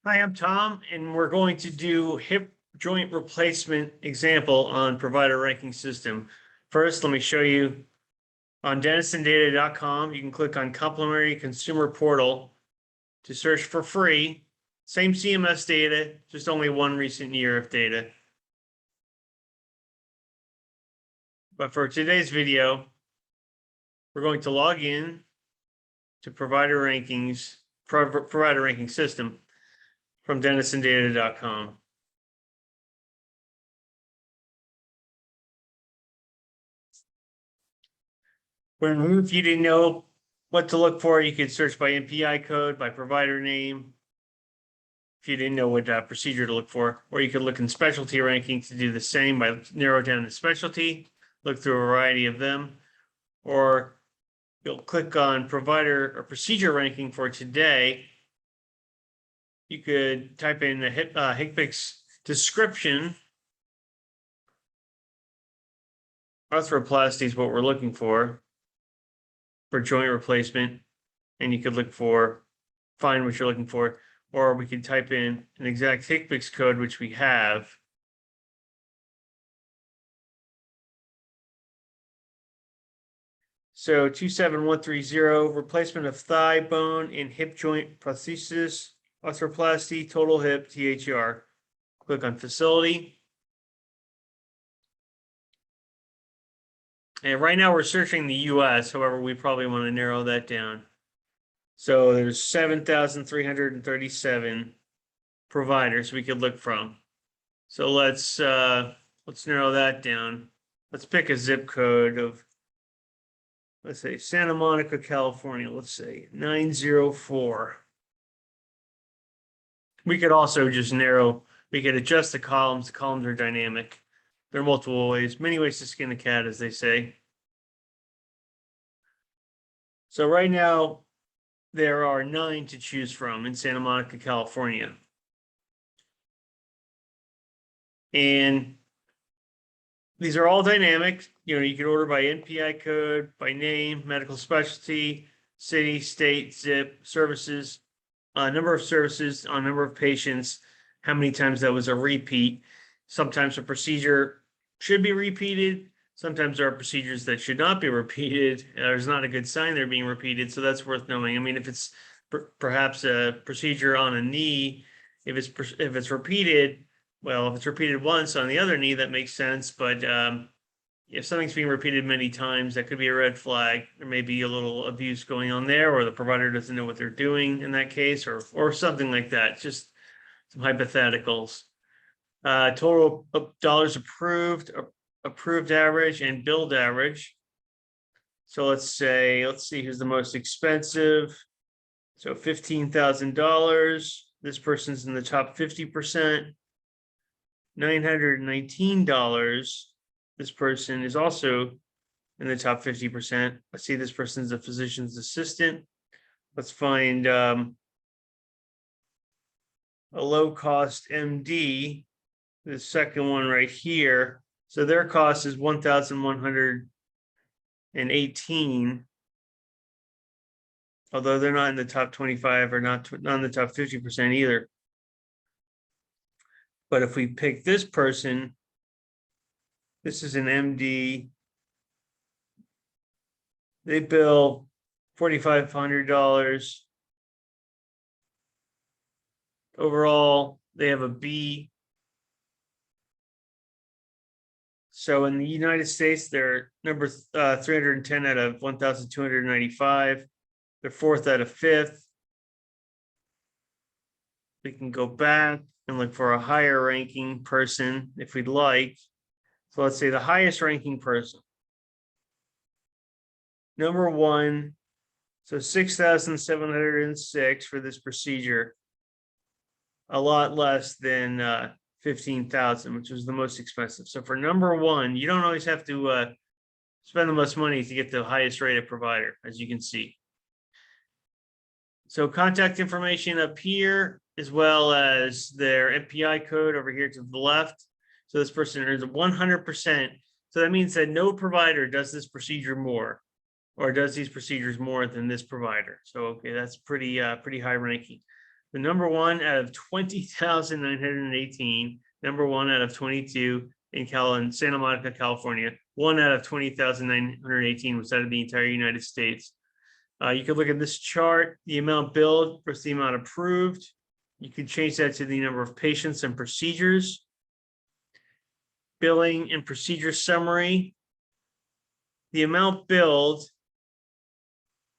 Hi, I'm Tom, and we're going to do hip joint replacement example on provider ranking system. First, let me show you on denistondata.com. You can click on Complementary Consumer Portal to search for free. Same CMS data, just only one recent year of data. But for today's video, we're going to log in to provider ranking system from denistondata.com. If you didn't know what to look for, you could search by MPI code, by provider name, if you didn't know what procedure to look for, or you could look in specialty ranking to do the same by narrow down the specialty, look through a variety of them, or you'll click on provider or procedure ranking for today. You could type in the HCPCS description. Arthroplasty is what we're looking for joint replacement, and you could find what you're looking for, or we could type in an exact HCPCS code, which we have. So 27130, replacement of thigh bone and hip joint prosthesis, arthroplasty, total hip, THR. Click on facility. And right now we're searching the US, however, we probably want to narrow that down. So there's 7,337 providers we could look from. So let's narrow that down. Let's pick a zip code of, let's say, Santa Monica, California. Let's say 904. We could also just we could adjust the columns. The columns are dynamic. There are multiple ways, many ways to skin a cat, as they say. So right now, there are 9 to choose from in Santa Monica, California. And these are all dynamic. You can order by NPI code, by name, medical specialty, city, state, zip, services, number of services on number of patients, how many times that was a repeat. Sometimes a procedure should be repeated. Sometimes there are procedures that should not be repeated. There's not a good sign they're being repeated, so that's worth knowing. I mean, if it's perhaps a procedure on a knee, if it's repeated, well, if it's repeated once on the other knee, that makes sense. But if something's being repeated many times, that could be a red flag. There may be a little abuse going on there, or the provider doesn't know what they're doing in that case, or something like that. Just some hypotheticals. Total dollars approved average, and billed average. So let's see who's the most expensive. So $15,000. This person's in the top 50%. $919. This person is also in the top 50%. Let's see, this person's a physician's assistant. Let's find a low-cost MD, the second one right here. So their cost is $1,118, although they're not in the top 25 or not in the top 50% either. But if we pick this person, this is an MD. They bill $4,500. Overall, they have a B. So in the United States, they're number 310 out of 1,295. They're 4th out of 5th. We can go back and look for a higher ranking person if we'd like. So let's say the highest ranking person. Number 1, so 6,706 for this procedure. A lot less than 15,000, which was the most expensive. So for number 1, you don't always have to spend the most money to get the highest rated provider, as you can see. So contact information up here, as well as their MPI code over here to the left. So this person earns 100%. So that means that no provider does this procedure more, or does these procedures more than this provider. So okay, that's pretty high ranking. The number one out of 20,918, number one out of 22 in Santa Monica, California, one out of 20,918 was out of the entire United States. You could look at this chart, the amount billed versus the amount approved. You could change that to the number of patients and procedures. Billing and procedure summary. The amount billed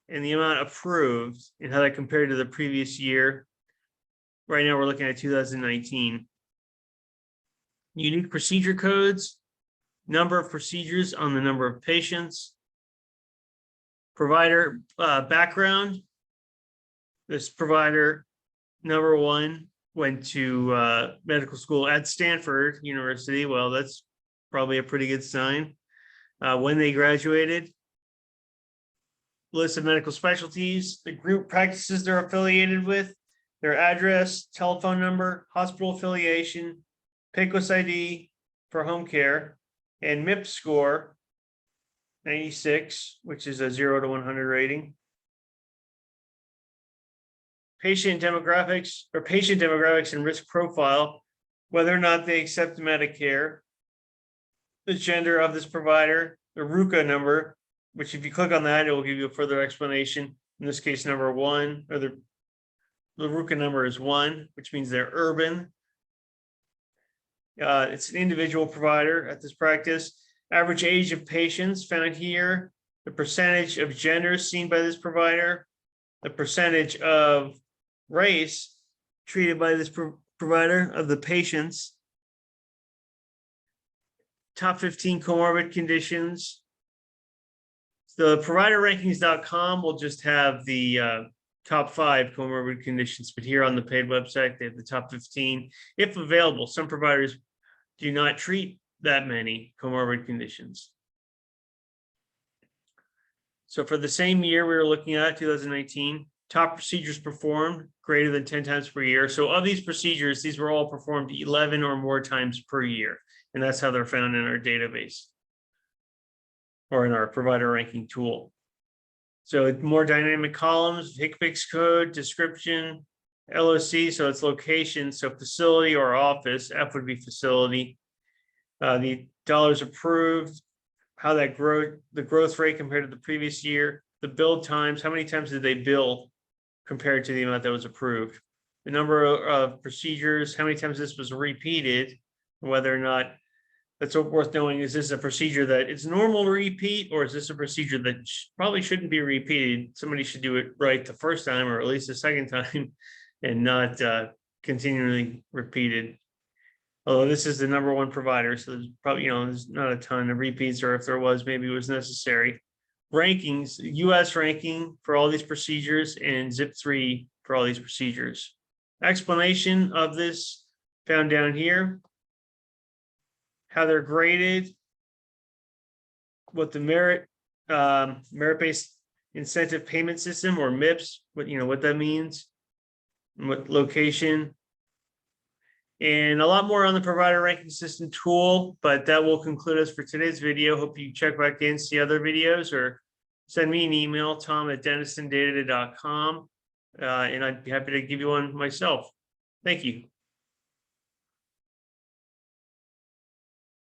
and the amount approved and how that compared to the previous year. Right now we're looking at 2019. Unique procedure codes, number of procedures on the number of patients. Provider background. This provider, number one, went to medical school at Stanford University. Well, that's probably a pretty good sign. When they graduated. List of medical specialties, the group practices they're affiliated with, their address, telephone number, hospital affiliation, PICOS ID for home care, and MIPS score, 96, which is a 0 to 100 rating. Patient demographics and risk profile, whether or not they accept Medicare, the gender of this provider, the RUCA number, which if you click on that, it will give you a further explanation. In this case, number one, or the RUCA number is 1, which means they're urban. It's an individual provider at this practice. Average age of patients found here, the percentage of gender seen by this provider, the percentage of race treated by this provider of the patients, top 15 comorbid conditions. The providerrankings.com will just have the top 5 comorbid conditions, but here on the paid website, they have the top 15, if available. Some providers do not treat that many comorbid conditions. So for the same year we were looking at, 2019, top procedures performed greater than 10 times per year. So of these procedures, these were all performed 11 or more times per year. And that's how they're found in our database or in our provider ranking tool. So more dynamic columns, HCPCS code, description, LOC, so it's location, so facility or office, F would be facility. The dollars approved, how that the growth rate compared to the previous year, the build times, how many times did they bill compared to the amount that was approved, the number of procedures, how many times this was repeated, whether or not that's worth knowing. Is this a procedure that it's normal to repeat, or is this a procedure that probably shouldn't be repeated? Somebody should do it right the first time, or at least the second time, and not continually repeated. Although this is the number one provider, so there's probably, there's not a ton of repeats, or if there was, maybe it was necessary. Rankings, US ranking for all these procedures, and Zip3 for all these procedures. Explanation of this found down here. How they're graded, what the merit-based incentive payment system, or MIPS, what that means, and what location, and a lot more on the provider ranking system tool. But that will conclude us for today's video. Hope you check back in, see other videos, or send me an email, tom@denistondata.com, and I'd be happy to give you one myself. Thank you.